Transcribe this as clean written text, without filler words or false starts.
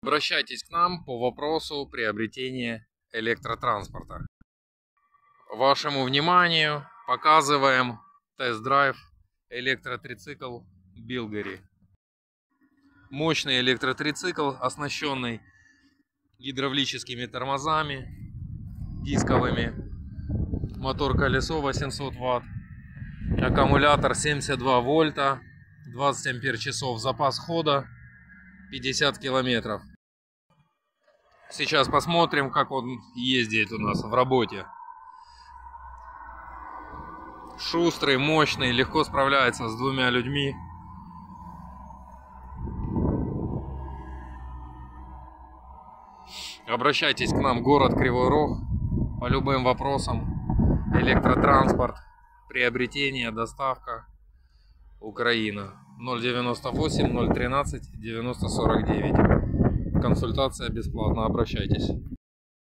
Обращайтесь к нам по вопросу приобретения электротранспорта. Вашему вниманию показываем тест-драйв электротрицикл Bilgari. Мощный электротрицикл, оснащенный гидравлическими тормозами, дисковыми, мотор-колесо 800 Вт, аккумулятор 72 вольта, 20 ампер-часов, запас хода 50 километров. Сейчас посмотрим, как он ездит у нас в работе. Шустрый, мощный, легко справляется с двумя людьми. Обращайтесь к нам, город Кривой Рог, по любым вопросам. Электротранспорт, приобретение, доставка, Украина. 098 013 90 49. Консультация бесплатна, обращайтесь.